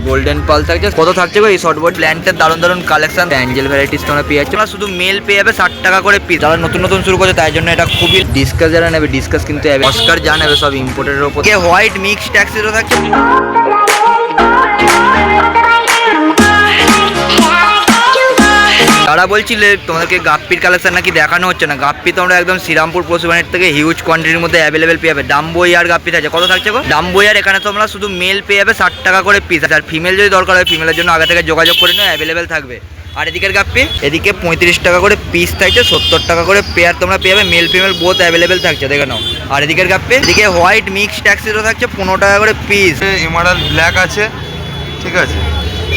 Golden পাল থাকছে। কত থাকছে গো এই শর্ট বডি প্ল্যান্টের দারুণ দারুণ কালেকশন। অ্যাঞ্জেল ভ্যারাইটিস তোমরা পেয়ে যাচ্ছ। শুধু মেল পেয়ে যাবে 60 টাকা করে পিস। যারা নতুন নতুন শুরু করছে তাই জন্য এটা খুবই ডিসকাস যারা নেবে ডিসকাস কিন্তু অস্কার যা নেবে সব ইম্পোর্টের উপর। হোয়াইট মিক্স ট্যাক্সিরও থাকছে। তারা বলছিলে তোমাদেরকে গাপ্পির কালেকশন নাকি দেখানো হচ্ছে না। গাপ্পি তোমরা একদম শ্রীরামপুর পশু বাণিজ্য থেকে হিউজ কোয়ান্টিটির মধ্যে অ্যাভেলেবেল পেয়ে যাবে। ডাম্বোই আর গাপ্পি থাকছে। কত থাকছে গো ডাম্বোই আর? এখানে তোমরা শুধু মেল পেয়ে যাবে 60 টাকা করে পিস। আর ফিমেল যদি দরকার হয় ফিমেলের জন্য আগে থেকে যোগাযোগ করে নিও, অ্যাভেলেবেল থাকবে। আর এদিকের গাপ্পি এদিকে 35 টাকা করে পিস থাকছে, 70 টাকা করে পেয়ার তোমরা পেয়ে যাবে। মেল ফিমেল বোথ অ্যাভেলেবেল থাকছে, দেখে নাও। আর এদিকের গাপ্পি এদিকে হোয়াইট মিক্স ট্যাক্সিরও থাকছে 15 টাকা করে পিস। এমারাল্ড ব্ল্যাক আছে, ঠিক আছে,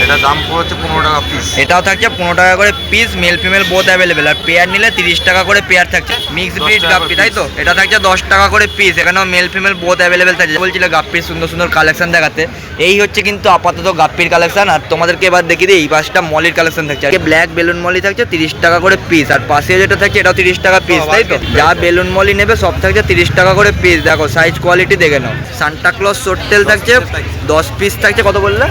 এটা দাম পড়ছে 15 টাকা পিস। এটাও থাকছে 15 টাকা করে পিস, মেল ফিমেল বোথ অ্যাভেলেবেল। আর পেয়ার নিলে 30 টাকা করে পেয়ার থাকছে। মিক্স ব্রিড গাপ্পি তাই তো? এটা থাকছে 10 টাকা করে পিস। এখানেও মেল ফিমেল বোথ অ্যাভেলেবেল থাকছে। বলছিলে গাপ্পির সুন্দর সুন্দর কালেকশন দেখাতে। এই হচ্ছে কিন্তু আপাতত গাপ্পির কালেকশন। আর তোমাদেরকে এবার দেখিয়ে দিই এই পাশটা মলির কালেকশন থাকছে। ব্ল্যাক বেলুন মলি থাকছে 30 টাকা করে পিস। আর পাশে যেটা থাকছে এটাও 30 টাকা পিস তাই তো? যা বেলুন মলি নেবে সব থাকছে 30 টাকা করে পিস। দেখো সাইজ কোয়ালিটি দেখে নাও। সান্টা ক্লজ সোটটেল থাকছে 10 পিস থাকছে। কত বললে?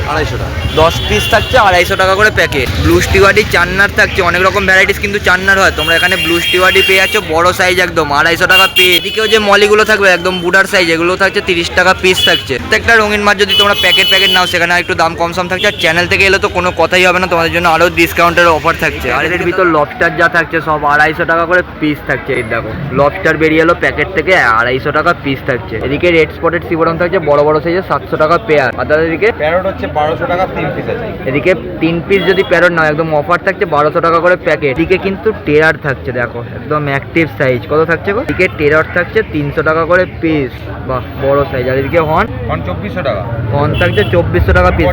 250 টাকা। 10 পিস থাকছে 250 টাকা করে প্যাকেট। ব্লু স্টিওয়ার্ডি চান্নার থাকছে। অনেক রকম ভ্যারাইটিস কিন্তু চান্নার হয়। তোমরা এখানে ব্লু স্টিওয়ার্ডি পেয়ে যাচ্ছ বড় সাইজ একদম 250 টাকা পিস। এদিকেও যে মলিগুলো থাকবে একদম বুডার সাইজ, এগুলো থাকছে 30 টাকা পিস থাকছে। প্রত্যেকটা রঙিন মাছ যদি তোমরা প্যাকেট নাও সেখানে একটু দাম কম সম থাকছে। আর চ্যানেল থেকে এলে তো কোনো কথাই হবে না, তোমাদের জন্য আরও ডিসকাউন্টের অফার থাকছে। আর এর ভিতর লবস্টার যা থাকছে সব 250 টাকা করে পিস থাকছে। এই দেখো লবস্টার বেরিয়ে এলো প্যাকেট থেকে 250 টাকা পিস থাকছে। এদিকে রেড স্পটেড সিবরন থাকছে বড় বড় সাইজে 700 টাকা পেয়ার। আর তাদের এদিকে প্যারট হচ্ছে 1200 টাকা 3 পিস আছে। এদিকে 3 পিস যদি প্যারট নাও একদম অফার থাকছে 1200 টাকা করে প্যাকেট। এদিকে কিন্তু টেরার থাকছে, দেখো একদম অ্যাক্টিভ সাইজ। কত থাকছে গো? এদিকে টেরার থাকছে 300 টাকা করে পিস, বাহ বড় সাইজ। আর এদিকে হর্ন 2400 টাকা। হর্ন থাকছে 2400 টাকা piece.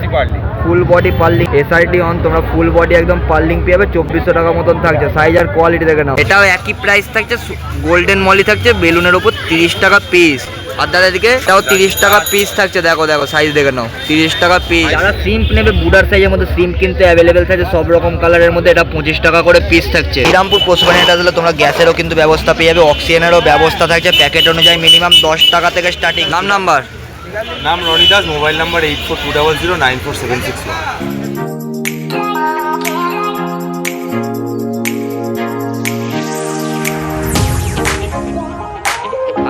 Full body purlin SRT on তোমরা ফুল বডি একদম পার্লিং পেয়ে যাবে 2400 টাকা মতন থাকছে। সাইজ আর কোয়ালিটি দেখে নাও। এটাও একই প্রাইস থাকছে। গোল্ডেন মলি থাকছে বেলুনের উপর 30 টাকা পিস। আর দাদা এদিকে এটাও 30 টাকা পিস থাকছে। দেখো দেখো সাইজ দেখে নাও 30 টাকা পিস। যারা শ্রিম্প নেবে বুডার সাইজের মধ্যে শ্রিম্প কিন্তু অ্যাভেলেবেল থাকছে সব রকম কালারের মধ্যে। এটা 25 টাকা করে পিস থাকছে। শ্রীরামপুর পশুবাণিটা দিলে তোমরা গ্যাসেরও কিন্তু ব্যবস্থা পেয়ে যাবে, অক্সিজেনেরও ব্যবস্থা থাকছে। প্যাকেট অনুযায়ী মিনিমাম 10 টাকা থেকে স্টার্টিং। নাম্বার নাম রনি দাস, মোবাইল নাম্বার 8420094761।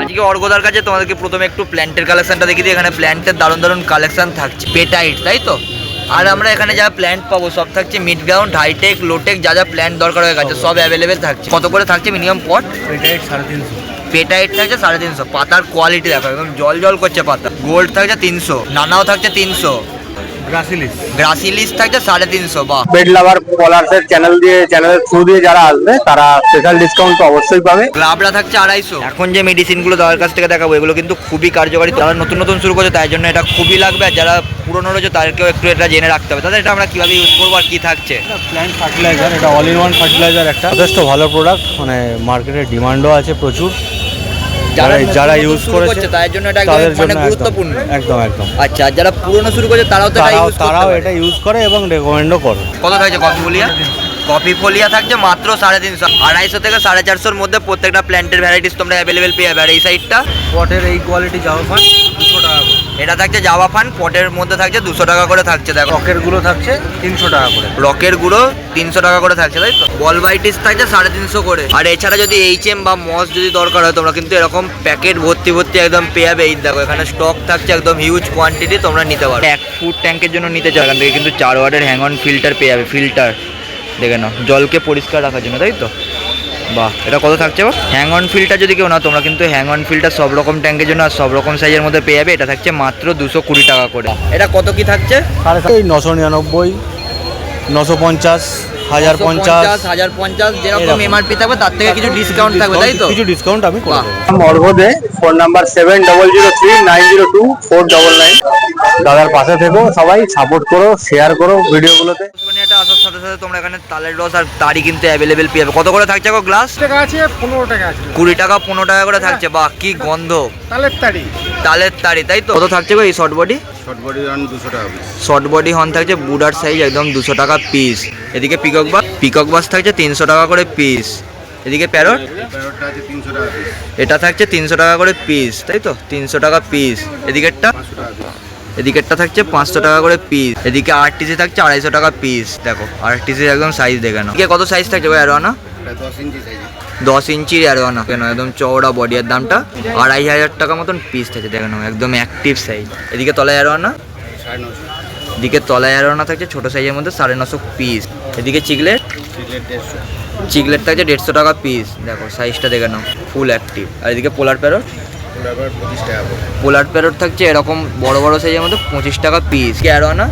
আজকে অর্গদার কাছে তোমাদেরকে প্রথমে একটু প্ল্যান্টের কালেকশনটা দেখিয়ে দিই। এখানে প্ল্যান্টের দারুণ দারুণ কালেকশন থাকছে। পেটাইট তাই তো? আর আমরা এখানে যা প্ল্যান্ট পাবো সব থাকছে মিড গ্রাউন্ড, হাইটেক, লোটেক, যা যা প্ল্যান্ট দরকার হয়ে গেছে সব অ্যাভেলেবেল থাকছে। কত করে থাকছে মিনিমাম পট? পেটাইট 350। পেটাইট থাকছে 350। পাতার কোয়ালিটি দেখো একদম জল জল করছে পাতা। গোল্ড থাকছে 300, নানাও থাকছে 300, গ্রাসিলিস থাকছে 350। বাহ। পেট লাভার কলার্সের চ্যানেলের থ্রু দিয়ে যারা আসবে তারা স্পেশাল ডিসকাউন্ট তো অবশ্যই পাবে। গ্লাবরা থাকছে 250। এখন যে মেডিসিনগুলো তাদের কাছ থেকে দেখাবো এগুলো কিন্তু খুবই কার্যকরী। যারা নতুন নতুন শুরু করছে তাই জন্য এটা খুবই লাগবে। আর যারা পুরনো রয়েছে তাদেরকেও একটু এটা জেনে রাখতে হবে। তাদের এটা আমরা কিভাবে ইউজ করবো আর কি থাকছে। প্ল্যান্ট ফার্টিলাইজার, এটা অল ইন ওয়ান ফার্টিলাইজার, একটা যথেষ্ট ভালো প্রোডাক্ট, মানে মার্কেটে ডিমান্ডও আছে প্রচুর। যারা ইউজ করেছে তাদের জন্য এটা মানে গুরুত্বপূর্ণ। একদম একদম। আচ্ছা, আর যারা পুরনো শুরু করেছে তারাও এটা ইউজ করে এবং রেকমেন্ডও করে। কত থাকছে কফি ফলিয়া? কফি ফলিয়া থাকছে মাত্র 350, 250 থেকে 450-র মধ্যে প্রত্যেকটা প্ল্যান্টের ভ্যারাইটিস তোমরা অ্যাভেলেবেল পেয়ে যাবে। আর এই সাইডটা পটের এই কোয়ালিটি জাভা ফান 200 টাকা করে। এটা থাকছে জাভা ফান, পটের মধ্যে থাকছে 200 টাকা করে থাকছে। দেখো রকের গুলো থাকছে 300 টাকা করে। রকের গুঁড়ো 300 টাকা করে থাকছে তাই তো? বল বাইটিস থাকছে 350 করে। আর এছাড়া যদি এইচএম বা মস যদি দরকার হয় তোমরা কিন্তু এরকম প্যাকেট ভর্তি ভর্তি একদম পেয়ে যাবে। এই দেখো এখানে স্টক থাকছে একদম হিউজ কোয়ান্টিটি, তোমরা নিতে পারো। 1 ফুট ট্যাঙ্কের জন্য নিতে চাও এখান থেকে কিন্তু 4 ওয়াটের হ্যাং অন ফিল্টার পেয়ে যাবে। ফিল্টার দেখে নাও জলকে পরিষ্কার রাখার জন্য তাই তো? বাহ। এটা কত থাকছে? হ্যাং অন ফিল্টার যদি কেউ না তোমরা কিন্তু হ্যাং অন ফিল্টার সব রকম ট্যাঙ্কের জন্য আর সব রকম সাইজের মধ্যে পেয়ে যাবে। এটা থাকছে মাত্র 220 টাকা করে। এটা কত কি থাকছে? 999, 950, 1050 যেরকম এমআরপি থাকবে তার থেকে কিছু ডিসকাউন্ট থাকবে তাই তো? কিছু ডিসকাউন্ট আমি করে দেব। অর্ঘদে ফোন নাম্বার 7003902499। দাদার পাশে থেকো, সবাই সাপোর্ট করো, শেয়ার করো ভিডিওগুলোতে। এটা আসার সাথে সাথে তোমরা এখানে তালের রস আর তাড়ি কিন্তু অ্যাভেলেবেল পেয়ে যাবে। কত করে থাকছে গো গ্লাস? টাকা আছে, 15 টাকা আছে। 20 টাকা 15 টাকা করে থাকছে। বাহ কি গন্ধ। তালের তাড়ি তাই তো? কত থাকছে গো এই short body? Short body run 200 টাকা পিস। শর্ট বডি হর্ন থাকছে বুডার সাইজ একদম 200 টাকা পিস। এদিকে পিকক বাস থাকছে 300 টাকা করে পিস। এদিকে প্যারট প্যারটটা আছে 300 টাকা পিস। এটা থাকছে 300 টাকা করে পিস তাই তো? 300 টাকা পিস। এদিকেরটা 500 টাকা পিস। এদিকেরটা থাকছে 500 টাকা করে পিস। এদিকে আরটিসি থাকছে 250 টাকা পিস। দেখো আরটিসির একদম সাইজ দেখে নাও। এদিকে কত সাইজ থাকছে ভাই অ্যারোয়ানা? 10 ইঞ্চির অ্যারোয়ানা কেন একদম চওড়া বডি। এর দামটা 2500 টাকা মতন পিস থাকছে দেখে নাও, একদম অ্যাক্টিভ সাইজ। এদিকে তলায় অ্যারোয়ানা, এদিকে তলায় অ্যারোয়ানা থাকছে ছোট সাইজের মধ্যে 950 পিস। এদিকে চিকলেট, চিকলেট থাকছে 150 টাকা পিস। দেখো সাইজটা দেখে নাও, ফুল অ্যাক্টিভ। আর এদিকে পোলার প্যারট, পোলার প্যারট থাকছে এরকম বড় বড় সাইজের মধ্যে 25 টাকা পিস। অ্যারোয়ানা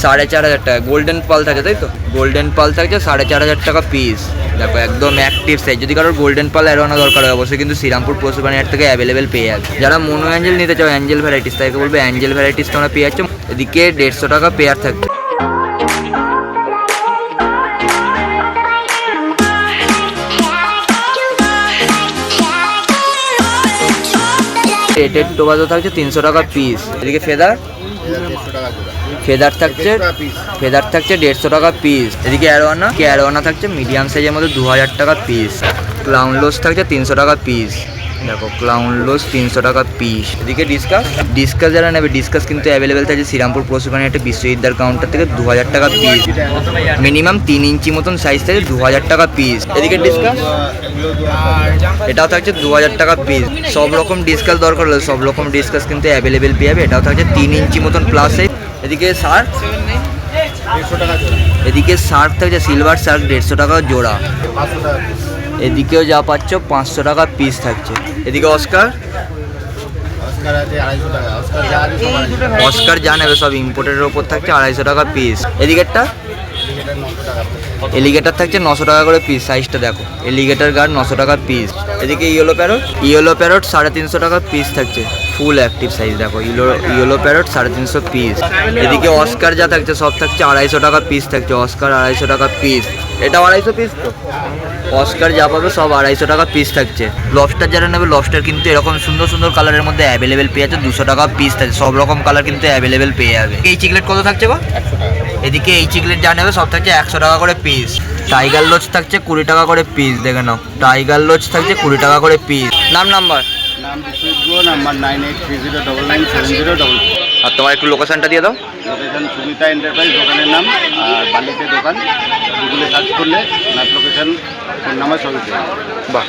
4500 টাকা। গোল্ডেন পাল থাকে তাই তো, গোল্ডেন পাল থাকছে 4500 টাকা পিস। দেখো একদম অ্যাক্টিভ সাইজ। যদি কারোর গোল্ডেন পাল অ্যারোয়ানা দরকার হয় অবশ্যই কিন্তু শ্রীরামপুর পশুপানিহাট থেকে অ্যাভেলেবেল পেয়ে যাবে। যারা মনো অ্যাঞ্জেল নিতে চাও, অ্যাঞ্জেল ভ্যারাইটিস, তাকে বলবে অ্যাঞ্জেল ভ্যারাইটিস তোমরা পেয়ে যাচ্ছ। এদিকে 150 টাকা পেয়ার থাকছে। রেটেড টোবাজো থাকছে 300 টাকা পিস। এদিকে ফেদার, ফেদার থাকছে 150 টাকা পিস। এদিকে অ্যারোয়ানা, অ্যারোয়ানা থাকছে মিডিয়াম সাইজের মধ্যে 2000 টাকা পিস। ক্লাউন লোস থাকছে 300 টাকা পিস। দেখো ক্লাউন লোস 300 টাকা পিস। এদিকে ডিসকাস, ডিসকাস যারা নেবে ডিসকাস কিন্তু অ্যাভেলেবেল থাকছে শ্রীরামপুর পশুপানিহাটে বিশ্ববিদ্যার কাউন্টার থেকে 2000 টাকা পিস। মিনিমাম 3 ইঞ্চি মতন সাইজ থাকে 2000 টাকা পিস। এদিকে ডিসকাস, এটাও থাকছে 2000 টাকা পিস। সব রকম ডিসকাস দরকার হলে সব রকম ডিসকাস কিন্তু অ্যাভেলেবেল পেয়ে যাবে। এটাও থাকছে 3 ইঞ্চি মতন প্লাস সাইজ। এদিকে শার্ক, এদিকে শার্ক থাকছে সিলভার শার্ক 150 টাকা জোড়া। এদিকেও যা পাচ্ছ 500 টাকা পিস থাকছে। এদিকে অস্কার, অস্কার যা নেবে সব ইম্পোর্টের ওপর থাকছে 250 টাকা পিস। এদিকেরটা এলিগেটার থাকছে 900 টাকা করে পিস। সাইজটা দেখো, এলিগেটার গার্ড 900 টাকা পিস। এদিকে ইয়েলো প্যারট, ইয়েলো প্যারট 350 টাকা পিস থাকছে, ফুল অ্যাক্টিভ সাইজ। দেখো ইয়েলো প্যারট 350 পিস। এদিকে অস্কার যা থাকছে সব থাকছে 250 টাকা পিস থাকছে। অস্কার 250 টাকা পিস। এটা 250 পিস তো। অস্কার যা পাবে সব 250 টাকা পিস থাকছে। লবস্টার যারা নেবে লবস্টার কিন্তু এরকম সুন্দর সুন্দর কালারের মধ্যে অ্যাভেলেবেল পেয়ে যাচ্ছে। 200 টাকা পিস থাকছে। সব রকম কালার কিন্তু অ্যাভেলেবেল পেয়ে যাবে। এই চিকলেট কত থাকছে গো? 100 টাকা। এদিকে এই চিকলেট যা নেবে সব থাকছে 100 টাকা করে পিস। টাইগার লোচ থাকছে 20 টাকা করে পিস। দেখে নাও, টাইগার লোচ থাকছে 20 টাকা করে পিস। Number number 9830997000। আর তোমার একটু লোকেশনটা দিয়ে দাও। লোকেশন সুমিতা এন্টারপ্রাইজ দোকানের নাম, আর বালিতে দোকান। গুগলে সার্চ করলে ম্যাপ লোকেশন, ফোন নাম্বার সবই দেবে। বাহ।